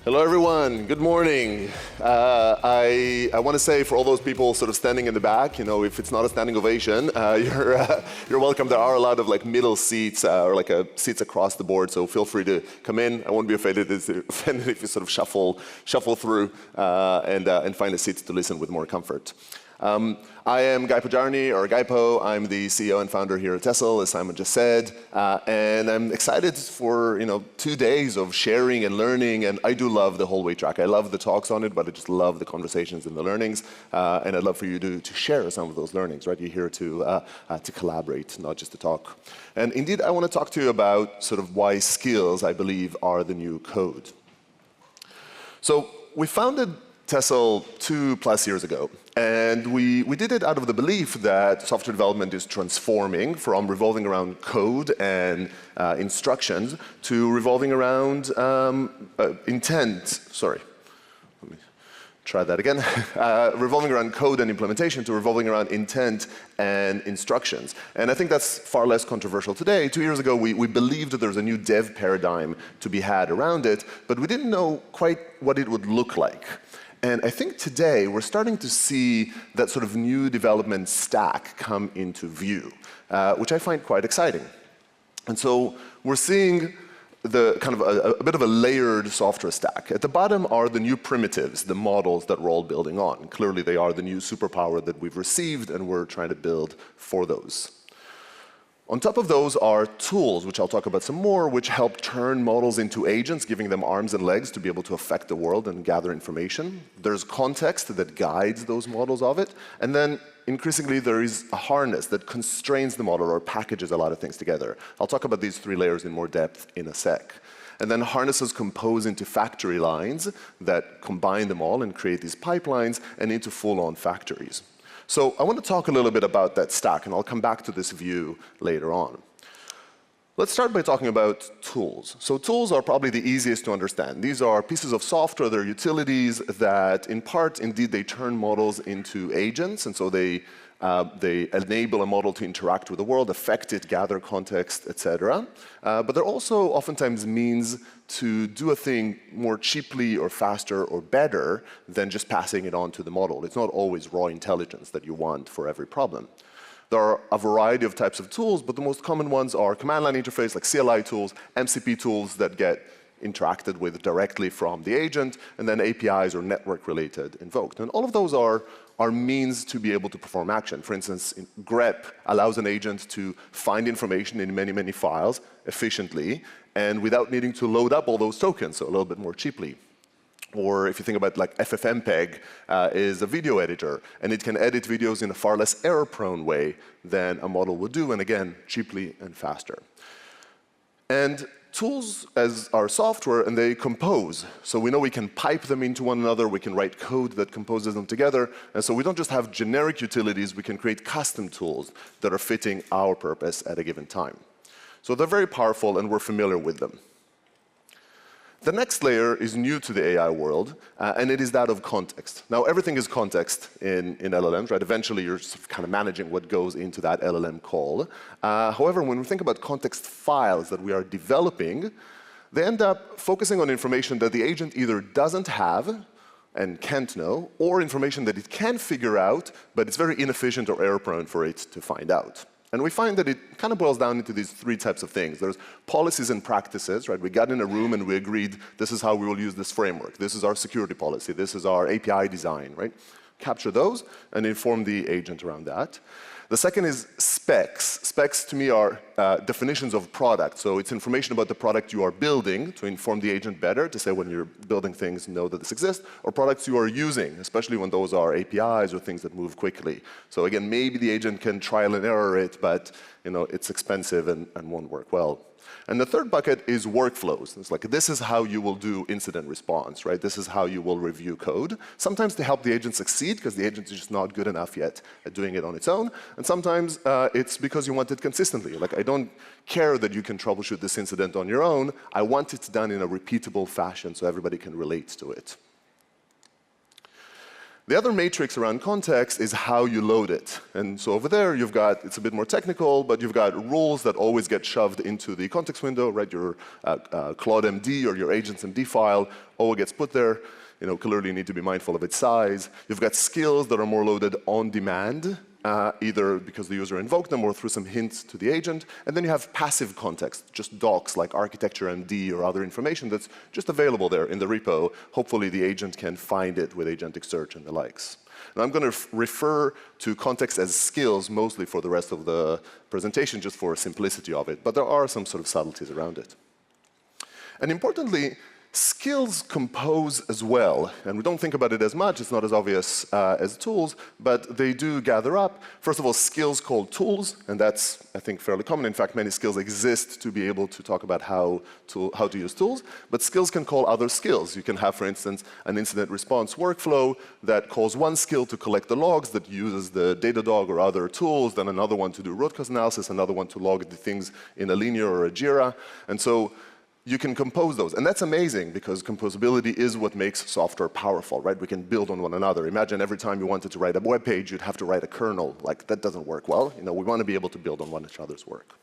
Hello, everyone. Good morning. I want to say for all those people sort of standing in the back, if it's not a standing ovation, you're welcome. There are a lot of middle seats or seats across the board, so feel free to come in. I won't be offended if you sort of shuffle through and find a seat to listen with more comfort. I am Guy Podjarny, or Guypo. I'm the CEO and founder here at Tessl, as Simon just said. And I'm excited for 2 days of sharing and learning. And I do love the hallway track. I love the talks on it, but I just love the conversations and the learnings. And I'd love for you to share some of those learnings, right? You're here to collaborate, not just to talk. And indeed, I want to talk to you about sort of why skills, I believe, are the new code. So we founded Tessl 2+ years ago. And we did it out of the belief that software development is transforming from revolving around code and instructions to revolving around intent. Sorry, let me try that again. Revolving around code and implementation to revolving around intent and instructions. And I think that's far less controversial today. 2 years ago, we believed that there was a new dev paradigm to be had around it, but we didn't know quite what it would look like. And I think today we're starting to see that sort of new development stack come into view, which I find quite exciting. And so we're seeing the kind of a bit of a layered software stack. At the bottom are the new primitives, the models that we're all building on. Clearly, they are the new superpower that we've received, and we're trying to build for those. On top of those are tools, which I'll talk about some more, which help turn models into agents, giving them arms and legs to be able to affect the world and gather information. There's context that guides those models of it. And then increasingly, there is a harness that constrains the model or packages a lot of things together. I'll talk about these 3 layers in more depth in a sec. And then harnesses compose into factory lines that combine them all and create these pipelines and into full-on factories. So I want to talk a little bit about that stack, and I'll come back to this view later on. Let's start by talking about tools. So tools are probably the easiest to understand. These are pieces of software, they're utilities that, in part, indeed, they turn models into agents, and so they enable a model to interact with the world, affect it, gather context, etc. But they're also oftentimes means to do a thing more cheaply or faster or better than just passing it on to the model. It's not always raw intelligence that you want for every problem. There are a variety of types of tools, but the most common ones are command line interface, like CLI tools, MCP tools that get interacted with directly from the agent, and then APIs or network-related invoked. And all of those are means to be able to perform action. For instance, grep allows an agent to find information in many, many files efficiently and without needing to load up all those tokens, so a little bit more cheaply. Or if you think about FFmpeg is a video editor, and it can edit videos in a far less error-prone way than a model would do, and again, cheaply and faster. And tools as our software, and they compose. So we know we can pipe them into one another, we can write code that composes them together, and so we don't just have generic utilities, we can create custom tools that are fitting our purpose at a given time. So they're very powerful, and we're familiar with them. The next layer is new to the AI world, and it is that of context. Now, everything is context in LLMs, right? Eventually, you're sort of kind of managing what goes into that LLM call. However, when we think about context files that we are developing, they end up focusing on information that the agent either doesn't have and can't know, or information that it can figure out, but it's very inefficient or error-prone for it to find out. And we find that it kind of boils down into these 3 types of things. There's policies and practices, right? We got in a room and we agreed, this is how we will use this framework. This is our security policy. This is our API design, right? Capture those and inform the agent around that. The second is specs. Specs, to me, are definitions of product. So it's information about the product you are building to inform the agent better, to say when you're building things, know that this exists, or products you are using, especially when those are APIs or things that move quickly. So again, maybe the agent can trial and error it, but it's expensive and won't work well. And the third bucket is workflows. It's like, this is how you will do incident response, right? This is how you will review code. Sometimes to help the agent succeed, because the agent is just not good enough yet at doing it on its own. And sometimes it's because you want it consistently. Like, I don't care that you can troubleshoot this incident on your own. I want it done in a repeatable fashion so everybody can relate to it. The other matrix around context is how you load it. And so over there, you've got, it's a bit more technical, but you've got rules that always get shoved into the context window, right? Your Claude MD or your agents MD file all gets put there. You know, clearly you need to be mindful of its size. You've got skills that are more loaded on demand, either because the user invoked them or through some hints to the agent. And then you have passive context, just docs like architecture MD or other information that's just available there in the repo. Hopefully the agent can find it with agentic search and the likes. And I'm going to refer to context as skills mostly for the rest of the presentation, just for simplicity of it. But there are some sort of subtleties around it. And importantly, skills compose as well, and we don't think about it as much, it's not as obvious as tools, but they do gather up. First of all, skills called tools, and that's, I think, fairly common. In fact, many skills exist to be able to talk about how to use tools, but skills can call other skills. You can have, for instance, an incident response workflow that calls one skill to collect the logs that uses the Datadog or other tools, then another one to do root cause analysis, another one to log the things in a Linear or a Jira, and so you can compose those. And that's amazing because composability is what makes software powerful, right? We can build on one another. Imagine every time you wanted to write a web page, you'd have to write a kernel. Like, that doesn't work well. You know, we want to be able to build on one another's work.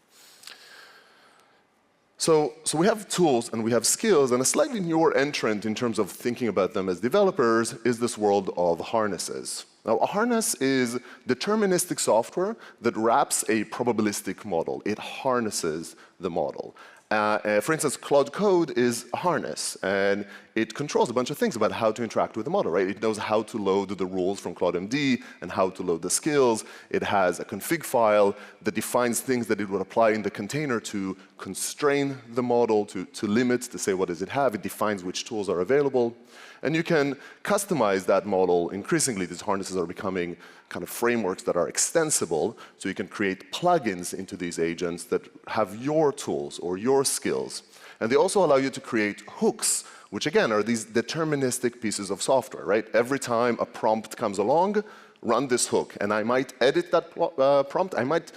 So we have tools and we have skills, and a slightly newer entrant in terms of thinking about them as developers is this world of harnesses. Now, a harness is deterministic software that wraps a probabilistic model. It harnesses the model. For instance, Claude Code is a harness, and it controls a bunch of things about how to interact with the model, right? It knows how to load the rules from Claude MD and how to load the skills. It has a config file that defines things that it would apply in the container to constrain the model, to limit, to say what does it have. It defines which tools are available. And you can customize that model. Increasingly, these harnesses are becoming kind of frameworks that are extensible, so you can create plugins into these agents that have your tools or your skills. And they also allow you to create hooks, which again are these deterministic pieces of software, right? Every time a prompt comes along, run this hook. And I might edit that prompt. I might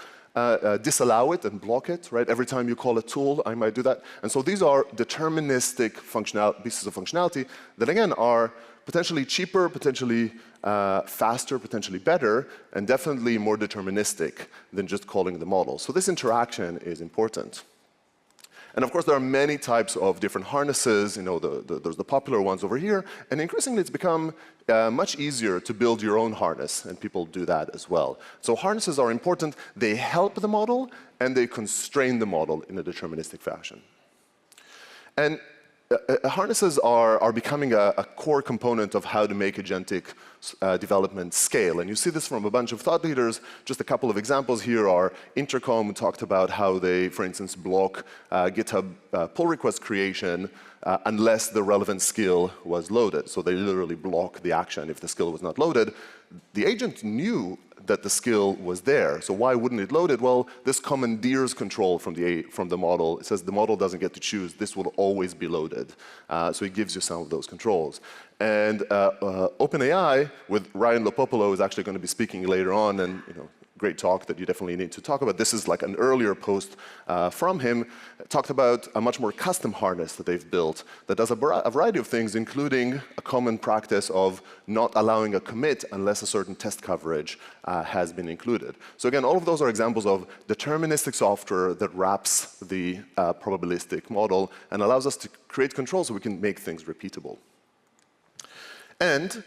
disallow it and block it, right? Every time you call a tool, I might do that. And so these are deterministic pieces of functionality that, again, are potentially cheaper, potentially faster, potentially better, and definitely more deterministic than just calling the model. So this interaction is important. And of course, there are many types of different harnesses. You know, there's the popular ones over here. And increasingly, it's become much easier to build your own harness, and people do that as well. So harnesses are important. They help the model, and they constrain the model in a deterministic fashion. And harnesses are becoming a core component of how to make agentic development scale. And you see this from a bunch of thought leaders. Just a couple of examples here are Intercom, who talked about how they, for instance, block GitHub pull request creation unless the relevant skill was loaded. So they literally block the action if the skill was not loaded. The agent knew that the skill was there, so why wouldn't it load it? Well, this commandeers control from the model. It says the model doesn't get to choose. This will always be loaded. So it gives you some of those controls. And OpenAI, with Ryan Lopopolo, is actually going to be speaking later on, and great talk that you definitely need to talk about. This is like an earlier post from him. Talked about a much more custom harness that they've built that does a variety of things, including a common practice of not allowing a commit unless a certain test coverage has been included. So again, all of those are examples of deterministic software that wraps the probabilistic model and allows us to create control so we can make things repeatable. And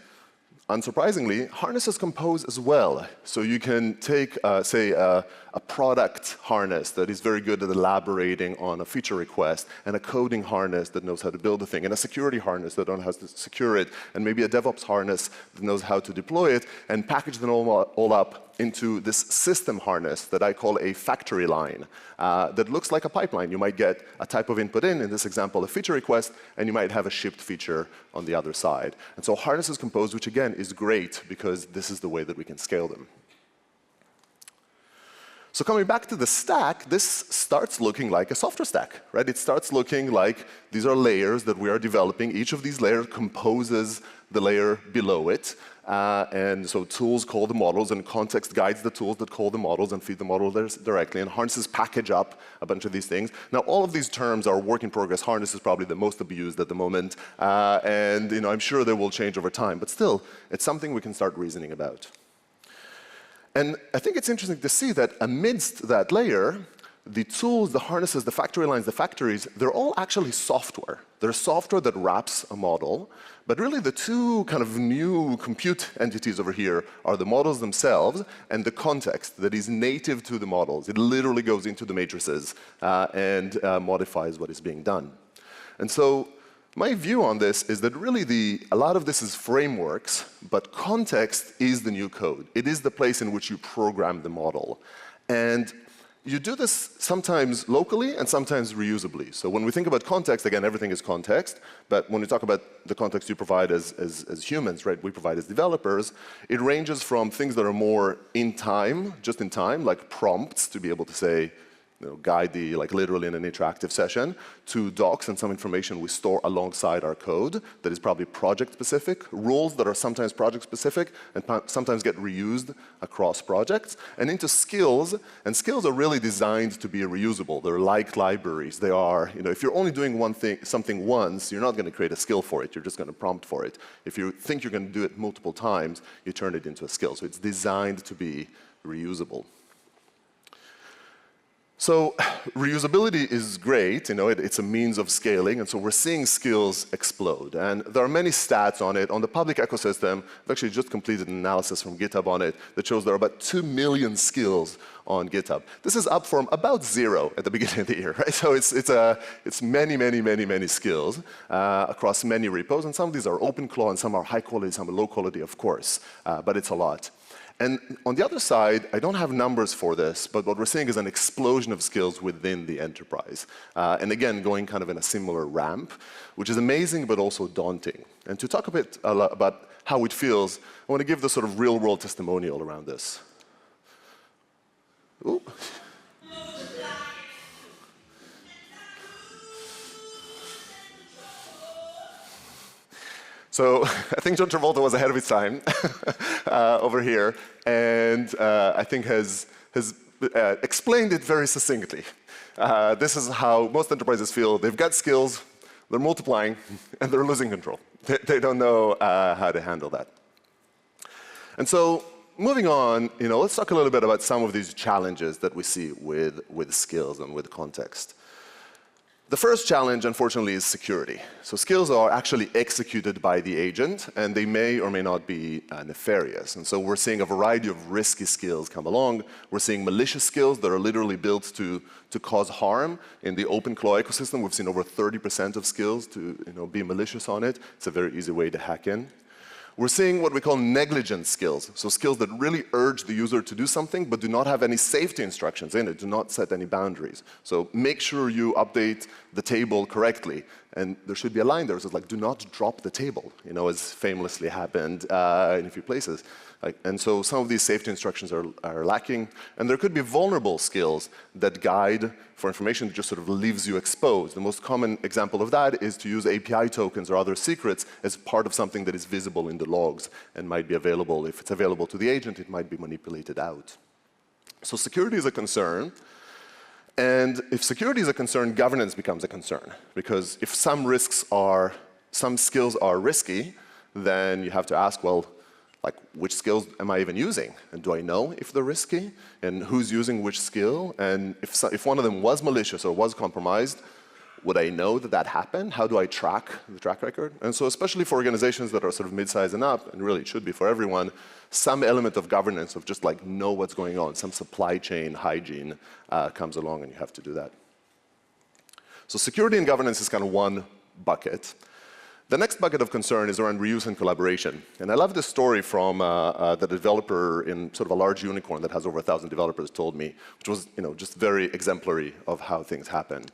unsurprisingly, harnesses compose as well. So you can take, say, a product harness that is very good at elaborating on a feature request, and a coding harness that knows how to build the thing, and a security harness that knows how to secure it, and maybe a DevOps harness that knows how to deploy it, and package them all up into this system harness that I call a factory line that looks like a pipeline. You might get a type of input in this example, a feature request, and you might have a shipped feature on the other side. And so harnesses compose, which again is great because this is the way that we can scale them. So coming back to the stack, this starts looking like a software stack, right? It starts looking like these are layers that we are developing. Each of these layers composes the layer below it. And so tools call the models, and context guides the tools that call the models and feed the models directly. And harnesses package up a bunch of these things. Now, all of these terms are work in progress. Harness is probably the most abused at the moment. And I'm sure they will change over time. But still, it's something we can start reasoning about. And I think it's interesting to see that amidst that layer, the tools, the harnesses, the factory lines, the factories, they're all actually software. They're software that wraps a model. But really, the two kind of new compute entities over here are the models themselves and the context that is native to the models. It literally goes into the matrices and modifies what is being done. And so my view on this is that really a lot of this is frameworks, but context is the new code. It is the place in which you program the model. And you do this sometimes locally and sometimes reusably. So when we think about context, again, everything is context. But when we talk about the context you provide as humans, right, we provide as developers, it ranges from things that are more in time, just in time, like prompts to be able to say, guide the, literally in an interactive session, to docs and some information we store alongside our code that is probably project-specific, rules that are sometimes project-specific and sometimes get reused across projects, and into skills. And skills are really designed to be reusable. They're like libraries. They are, if you're only doing something once, you're not going to create a skill for it. You're just going to prompt for it. If you think you're going to do it multiple times, you turn it into a skill. So it's designed to be reusable. So reusability is great, it's a means of scaling, and so we're seeing skills explode. And there are many stats on it. On the public ecosystem, I've actually just completed an analysis from GitHub on it that shows there are about 2 million skills on GitHub. This is up from about 0 at the beginning of the year, right? So it's many, many, many, many skills across many repos, and some of these are OpenClaw, and some are high quality, some are low quality, of course, but it's a lot. And on the other side, I don't have numbers for this, but what we're seeing is an explosion of skills within the enterprise. And again, going kind of in a similar ramp, which is amazing but also daunting. And to talk a bit about how it feels, I want to give the sort of real-world testimonial around this. Ooh. So I think John Travolta was ahead of his time over here, and I think has explained it very succinctly. This is how most enterprises feel. They've got skills, they're multiplying, and they're losing control. They don't know how to handle that. And so moving on, let's talk a little bit about some of these challenges that we see with skills and with context. The first challenge, unfortunately, is security. So skills are actually executed by the agent, and they may or may not be nefarious. And so we're seeing a variety of risky skills come along. We're seeing malicious skills that are literally built to cause harm. In the OpenClaw ecosystem, we've seen over 30% of skills to be malicious on it. It's a very easy way to hack in. We're seeing what we call negligent skills, so skills that really urge the user to do something but do not have any safety instructions in it, do not set any boundaries. So make sure you update the table correctly. And there should be a line there that says, do not drop the table, as famously happened in a few places. And so some of these safety instructions are lacking. And there could be vulnerable skills that guide for information that just sort of leaves you exposed. The most common example of that is to use API tokens or other secrets as part of something that is visible in the logs and might be available. If it's available to the agent, it might be manipulated out. So security is a concern. And if security is a concern, governance becomes a concern. Because if some skills are risky, then you have to ask, well, which skills am I even using? And do I know if they're risky? And who's using which skill? And if one of them was malicious or was compromised, would I know that that happened? How do I track the track record? And so especially for organizations that are sort of mid-size and up, and really it should be for everyone, some element of governance of just know what's going on, some supply chain hygiene comes along and you have to do that. So security and governance is kind of one bucket. The next bucket of concern is around reuse and collaboration. And I love this story from the developer in sort of a large unicorn that has over 1,000 developers told me, which was just very exemplary of how things happen.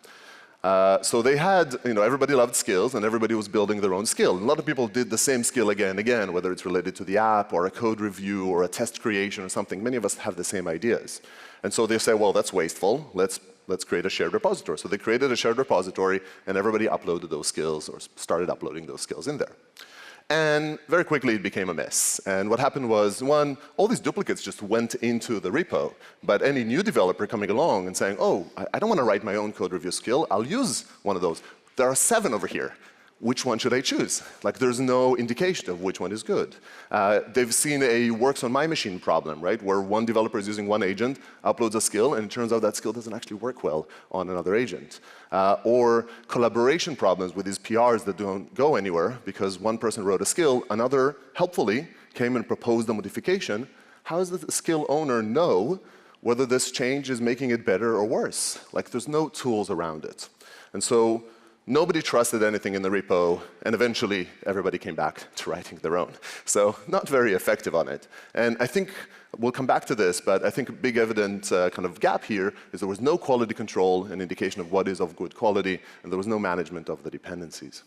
So they had, everybody loved skills and everybody was building their own skill. And a lot of people did the same skill again and again, whether it's related to the app or a code review or a test creation or something. Many of us have the same ideas. And so they say, well, that's wasteful. Let's create a shared repository. So they created a shared repository and everybody uploaded those skills or started uploading those skills in there. And very quickly, it became a mess. And what happened was, one, all these duplicates just went into the repo. But any new developer coming along and saying, oh, I don't want to write my own code review skill. I'll use one of those. There are 7 over here. Which one should I choose? Like, there's no indication of which one is good. They've seen a works on my machine problem, right? Where one developer is using one agent, uploads a skill, and it turns out that skill doesn't actually work well on another agent. Or collaboration problems with these PRs that don't go anywhere because one person wrote a skill, another helpfully came and proposed a modification. How does the skill owner know whether this change is making it better or worse? Like, there's no tools around it. And so nobody trusted anything in the repo, and eventually everybody came back to writing their own. So not very effective on it. And I think we'll come back to this, but I think a big evident kind of gap here is there was no quality control, an indication of what is of good quality, and there was no management of the dependencies.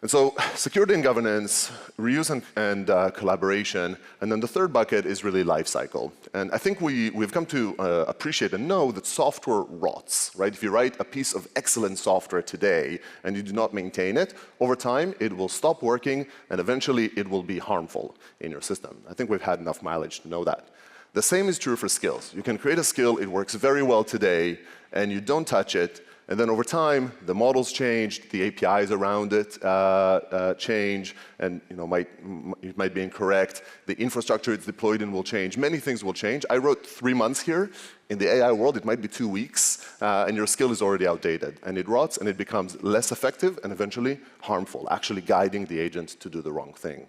And so security and governance, reuse and collaboration, and then the third bucket is really lifecycle. And I think we've come to appreciate and know that software rots, right? If you write a piece of excellent software today and you do not maintain it, over time it will stop working and eventually it will be harmful in your system. I think we've had enough mileage to know that. The same is true for skills. You can create a skill, it works very well today, and you don't touch it, and then over time, the models change, the APIs around it change, and it might be incorrect. The infrastructure it's deployed in will change. Many things will change. I wrote 3 months here. In the AI world, it might be 2 weeks, and your skill is already outdated. And it rots, and it becomes less effective and eventually harmful, actually guiding the agent to do the wrong thing.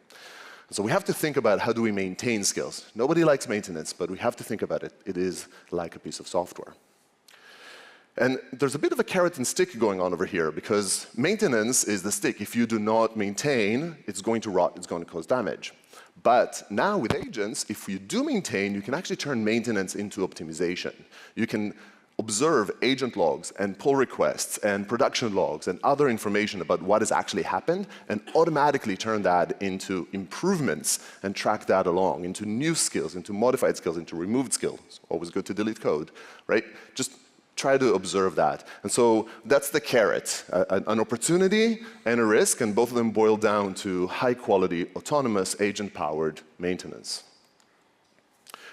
So we have to think about how do we maintain skills. Nobody likes maintenance, but we have to think about it. It is like a piece of software. And there's a bit of a carrot and stick going on over here, because maintenance is the stick. If you do not maintain, it's going to rot, it's going to cause damage. But now with agents, if you do maintain, you can actually turn maintenance into optimization. You can observe agent logs and pull requests and production logs and other information about what has actually happened and automatically turn that into improvements and track that along into new skills, into modified skills, into removed skills. Always good to delete code, right? Just try to observe that. And so that's the carrot, an opportunity and a risk, and both of them boil down to high-quality, autonomous, agent-powered maintenance.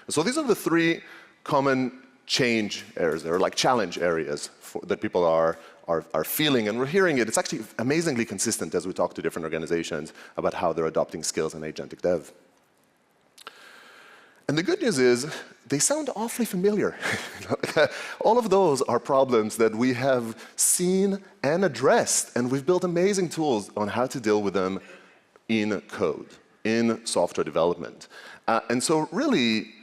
So these are the 3 common change areas, or like challenge areas that people are feeling, and we're hearing it. It's actually amazingly consistent as we talk to different organizations about how they're adopting skills in agentic dev. And the good news is, they sound awfully familiar. All of those are problems that we have seen and addressed, and we've built amazing tools on how to deal with them in code, in software development. And so really,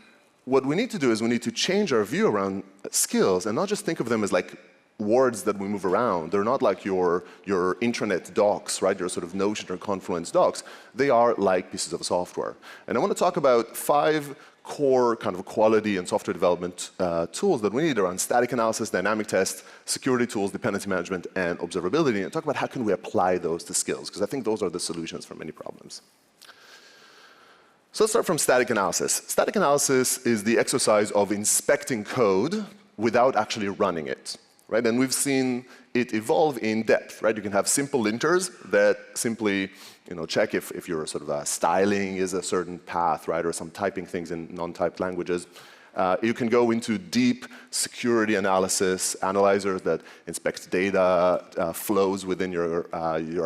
what we need to do is we need to change our view around skills and not just think of them as like words that we move around. They're not like your intranet docs, right? Your sort of Notion or Confluence docs. They are like pieces of software. And I want to talk about 5 core kind of quality and software development tools that we need around static analysis, dynamic test, security tools, dependency management, and observability, and talk about how can we apply those to skills, because I think those are the solutions for many problems. So let's start from static analysis. Static analysis is the exercise of inspecting code without actually running it, right? And we've seen it evolve in depth, right? You can have simple linters that simply check if your sort of styling is a certain path, right? Or some typing things in non-typed languages. You can go into deep security analysis, analyzers that inspect data flows within your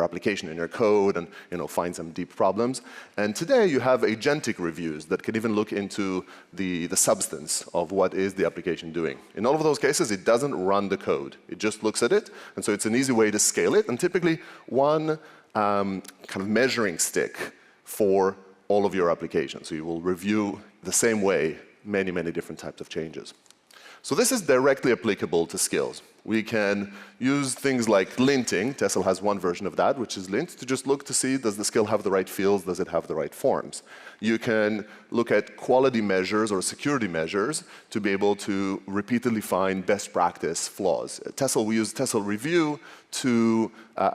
application and your code and find some deep problems. And today you have agentic reviews that can even look into the substance of what is the application doing. In all of those cases, it doesn't run the code. It just looks at it. And so it's an easy way to scale it. And typically one kind of measuring stick for all of your applications. So you will review the same way many, many different types of changes. So this is directly applicable to skills. We can use things like linting. Tessl has one version of that, which is lint, to just look to see, does the skill have the right fields, does it have the right forms? You can look at quality measures or security measures to be able to repeatedly find best practice flaws. At Tessl, we use Tessl Review to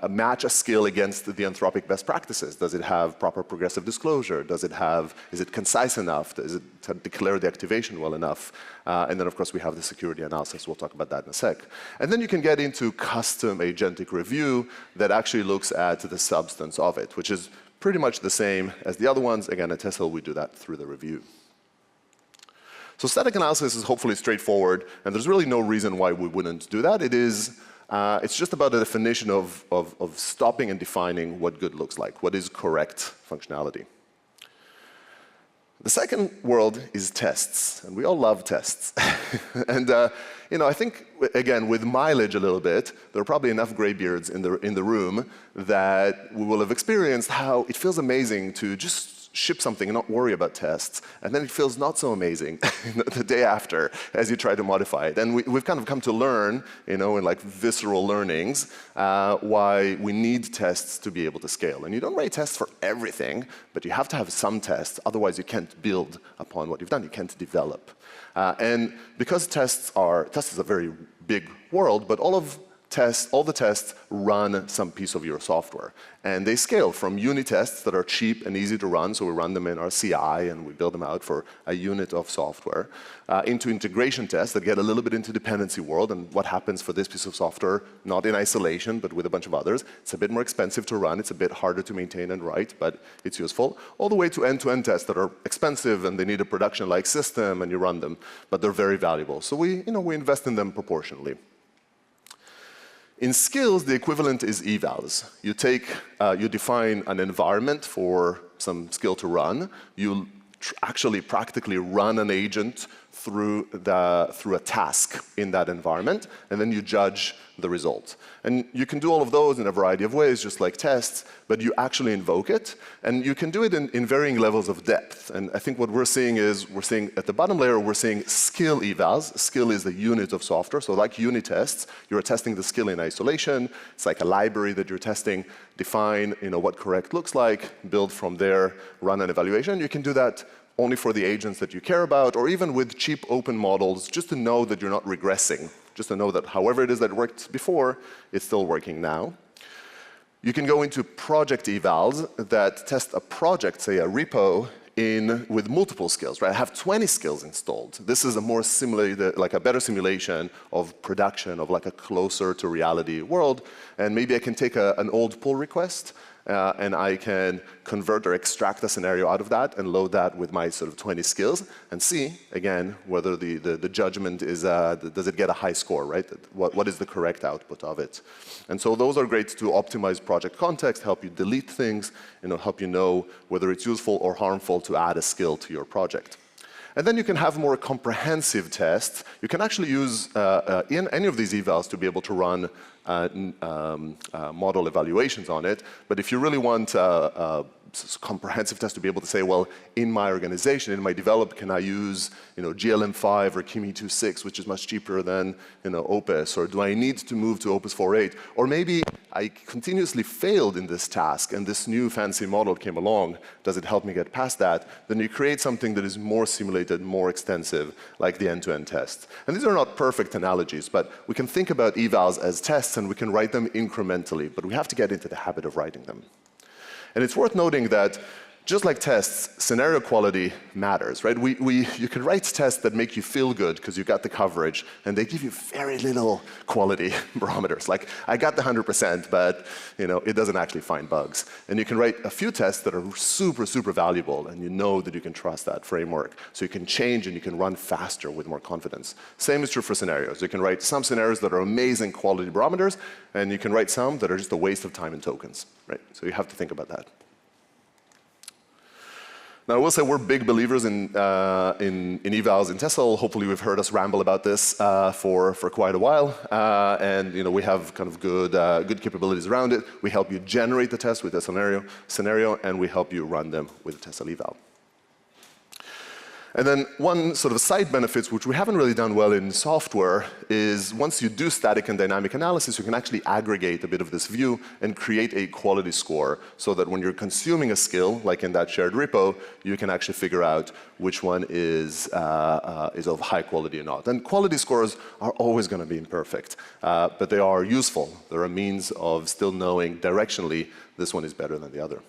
match a skill against the Anthropic best practices. Does it have proper progressive disclosure? Is it concise enough? Does it declare the activation well enough? And then, of course, we have the security analysis. We'll talk about that in a sec. And then you can get into custom agentic review that actually looks at the substance of it, which is pretty much the same as the other ones. Again, at Tessl, we do that through the review. So static analysis is hopefully straightforward, and there's really no reason why we wouldn't do that. It's just about the definition of stopping and defining what good looks like, what is correct functionality. The second world is tests, and we all love tests. And I think, again, with mileage a little bit, there are probably enough graybeards in the room that we will have experienced how it feels amazing to just ship something and not worry about tests, and then it feels not so amazing the day after as you try to modify it. And we've kind of come to learn, in like visceral learnings, why we need tests to be able to scale. And you don't write tests for everything, but you have to have some tests, otherwise you can't build upon what you've done, you can't develop. And because tests is a very big world, but all the tests run some piece of your software. And they scale from unit tests that are cheap and easy to run, so we run them in our CI and we build them out for a unit of software, into integration tests that get a little bit into dependency world and what happens for this piece of software, not in isolation, but with a bunch of others. It's a bit more expensive to run, it's a bit harder to maintain and write, but it's useful. All the way to end-to-end tests that are expensive and they need a production-like system and you run them, but they're very valuable. So we invest in them proportionally. In skills, the equivalent is evals. You define an environment for some skill to run. You actually practically run an agent through a task in that environment, and then you judge the result. And you can do all of those in a variety of ways, just like tests, but you actually invoke it, and you can do it in varying levels of depth. And I think what we're seeing at the bottom layer, we're seeing skill evals. Skill is the unit of software, so like unit tests, you're testing the skill in isolation. It's like a library that you're testing. Define what correct looks like, build from there, run an evaluation. You can do that only for the agents that you care about, or even with cheap open models, just to know that you're not regressing, just to know that however it is that worked before, it's still working now. You can go into project evals that test a project, say a repo, with multiple skills, right? I have 20 skills installed. This is a more a better simulation of production, of like a closer to reality world. And maybe I can take an old pull request, and I can convert or extract a scenario out of that and load that with my sort of 20 skills and see, again, whether the judgment is, does it get a high score, right? What is the correct output of it? And so those are great to optimize project context, help you delete things, help you know whether it's useful or harmful to add a skill to your project. And then you can have more comprehensive tests. You can actually use in any of these evals to be able to run model evaluations on it. But if you really want a comprehensive test to be able to say, well, in my organization, in my develop, can I use GLM5 or Kimi 2.6, which is much cheaper than Opus, or do I need to move to Opus 4.8? Or maybe I continuously failed in this task, and this new fancy model came along. Does it help me get past that? Then you create something that is more simulated, more extensive, like the end-to-end test. And these are not perfect analogies, but we can think about evals as tests, and we can write them incrementally, but we have to get into the habit of writing them. And it's worth noting that just like tests, scenario quality matters, right? You can write tests that make you feel good because you got the coverage, and they give you very little quality barometers. Like, I got the 100%, but it doesn't actually find bugs. And you can write a few tests that are super, super valuable, and you know that you can trust that framework. So you can change and you can run faster with more confidence. Same is true for scenarios. You can write some scenarios that are amazing quality barometers, and you can write some that are just a waste of time and tokens, right? So you have to think about that. Now, I will say we're big believers in evals in Tessl. Hopefully, we've heard us ramble about this for quite a while, and we have kind of good capabilities around it. We help you generate the test with a scenario, and we help you run them with a Tessl eval. And then one sort of side benefits, which we haven't really done well in software, is once you do static and dynamic analysis, you can actually aggregate a bit of this view and create a quality score so that when you're consuming a skill, like in that shared repo, you can actually figure out which one is of high quality or not. And quality scores are always going to be imperfect, but they are useful. They're a means of still knowing directionally this one is better than the other.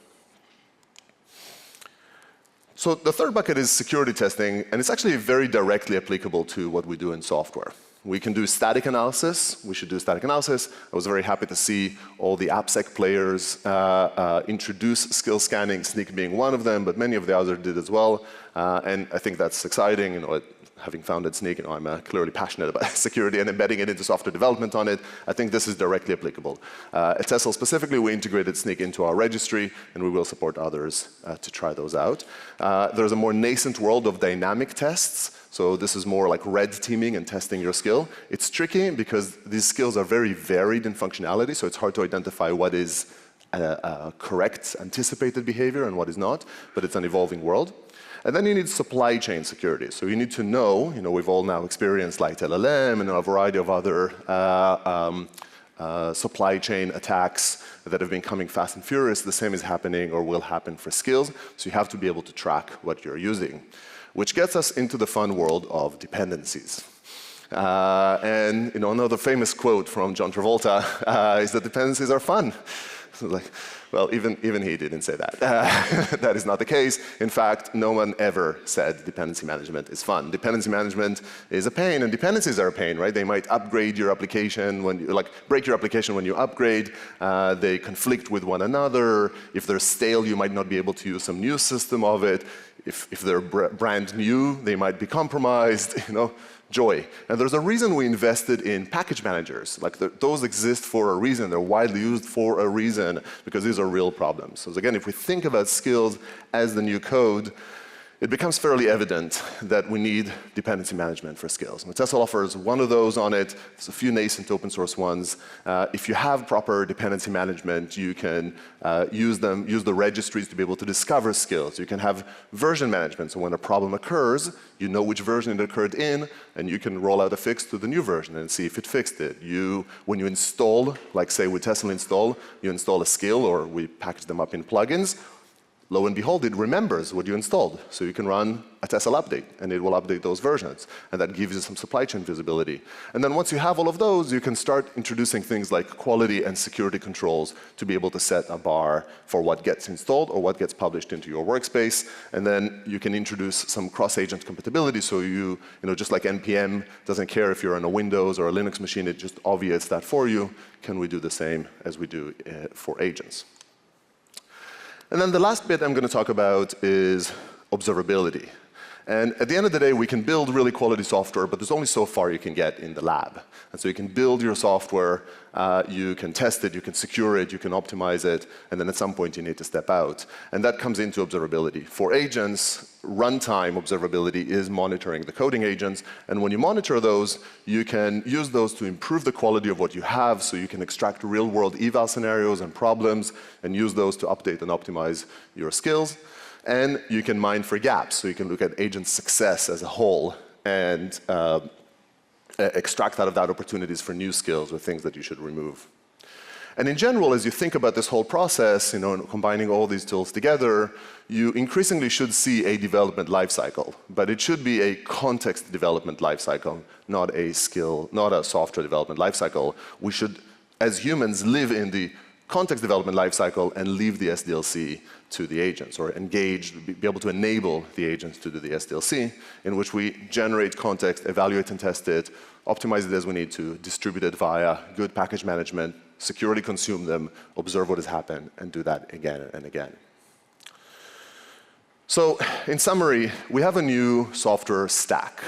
So the third bucket is security testing, and it's actually very directly applicable to what we do in software. We can do static analysis. We should do static analysis. I was very happy to see all the AppSec players introduce skill scanning, Snyk being one of them, but many of the others did as well. And I think that's exciting. Having founded Snyk, I'm clearly passionate about security and embedding it into software development on it. I think this is directly applicable. At Tessl specifically, we integrated Snyk into our registry, and we will support others to try those out. There's a more nascent world of dynamic tests. So this is more like red teaming and testing your skill. It's tricky because these skills are very varied in functionality, so it's hard to identify what is correct anticipated behavior and what is not, but it's an evolving world. And then you need supply chain security. So you need to know, we've all now experienced like LLM and a variety of other supply chain attacks that have been coming fast and furious. The same is happening or will happen for skills. So you have to be able to track what you're using, which gets us into the fun world of dependencies. And another famous quote from John Travolta is that dependencies are fun. So like, well, even he didn't say that. That is not the case. In fact, no one ever said dependency management is fun. Dependency management is a pain, and dependencies are a pain, right? They might upgrade your application when you, break your application when you upgrade. They conflict with one another. If they're stale, you might not be able to use some new system of it. If they're brand new, they might be compromised, joy. And there's a reason we invested in package managers. Those exist for a reason. They're widely used for a reason because these are real problems. So again, if we think about skills as the new code, it becomes fairly evident that we need dependency management for skills. And Tessl offers one of those on it. There's a few nascent open source ones. If you have proper dependency management, you can use the registries to be able to discover skills. You can have version management. So when a problem occurs, you know which version it occurred in, and you can roll out a fix to the new version and see if it fixed it. When you install, like say with Tessl install, you install a skill, or we package them up in plugins. Lo and behold, it remembers what you installed. So you can run a Tessl update, and it will update those versions. And that gives you some supply chain visibility. And then once you have all of those, you can start introducing things like quality and security controls to be able to set a bar for what gets installed or what gets published into your workspace. And then you can introduce some cross-agent compatibility. So just like NPM doesn't care if you're on a Windows or a Linux machine, it just obviates that for you. Can we do the same as we do for agents? And then the last bit I'm going to talk about is observability. And at the end of the day, we can build really quality software, but there's only so far you can get in the lab. And so you can build your software, you can test it, you can secure it, you can optimize it, and then at some point you need to step out. And that comes into observability. For agents, runtime observability is monitoring the coding agents. And when you monitor those, you can use those to improve the quality of what you have, so you can extract real-world eval scenarios and problems and use those to update and optimize your skills. And you can mine for gaps, so you can look at agent success as a whole and extract out of that opportunities for new skills or things that you should remove. And in general, as you think about this whole process, combining all these tools together, you increasingly should see a development lifecycle. But it should be a context development lifecycle, not a software development lifecycle. We should, as humans, live in the context development lifecycle and leave the SDLC to the agents, or be able to enable the agents to do the SDLC, in which we generate context, evaluate and test it, optimize it as we need to, distribute it via good package management, securely consume them, observe what has happened, and do that again and again. So in summary, we have a new software stack.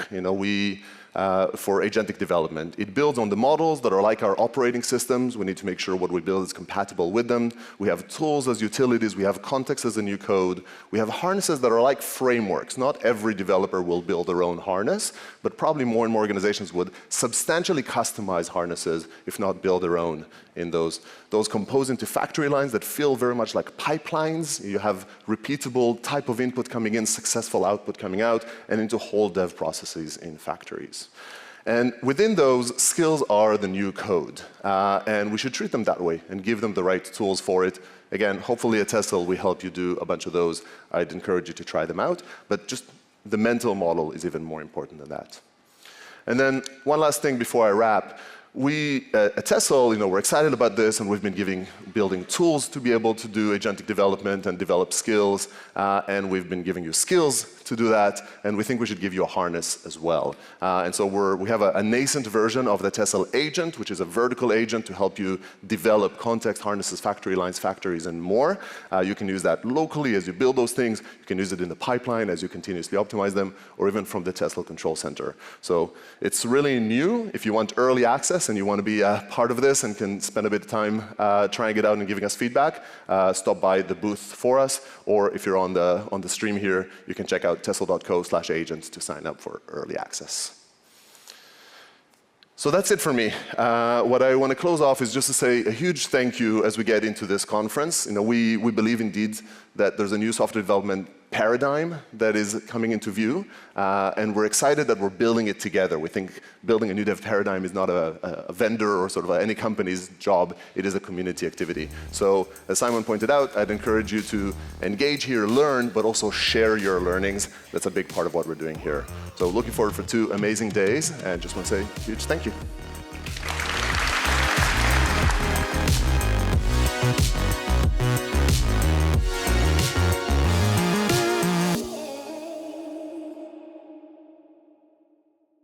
For agentic development. It builds on the models that are like our operating systems. We need to make sure what we build is compatible with them. We have tools as utilities. We have context as a new code. We have harnesses that are like frameworks. Not every developer will build their own harness, but probably more and more organizations would substantially customize harnesses, if not build their own in those compose into factory lines that feel very much like pipelines. You have repeatable type of input coming in, successful output coming out, and into whole dev processes in factories. And within those, skills are the new code. And we should treat them that way and give them the right tools for it. Again, hopefully at Tessl we help you do a bunch of those. I'd encourage you to try them out. But just the mental model is even more important than that. And then one last thing before I wrap. We at Tessl, we're excited about this, and we've been building tools to be able to do agentic development and develop skills, and we've been giving you skills to do that, and we think we should give you a harness as well. And so we have a nascent version of the Tessl agent, which is a vertical agent to help you develop context harnesses, factory lines, factories, and more. You can use that locally as you build those things. You can use it in the pipeline as you continuously optimize them, or even from the Tessl control center. So it's really new. If you want early access and you want to be a part of this and can spend a bit of time trying it out and giving us feedback, stop by the booth for us, or if you're on the stream here, you can check out tessl.co/agents to sign up for early access. So that's it for me. What I want to close off is just to say a huge thank you as we get into this conference. We believe indeed that there's a new software development paradigm that is coming into view, and we're excited that we're building it together. We think building a new dev paradigm is not a vendor or sort of any company's job. It is a community activity. So as Simon pointed out, I'd encourage you to engage here, learn, but also share your learnings. That's a big part of what we're doing here. So looking forward for 2 amazing days, and just want to say a huge thank you.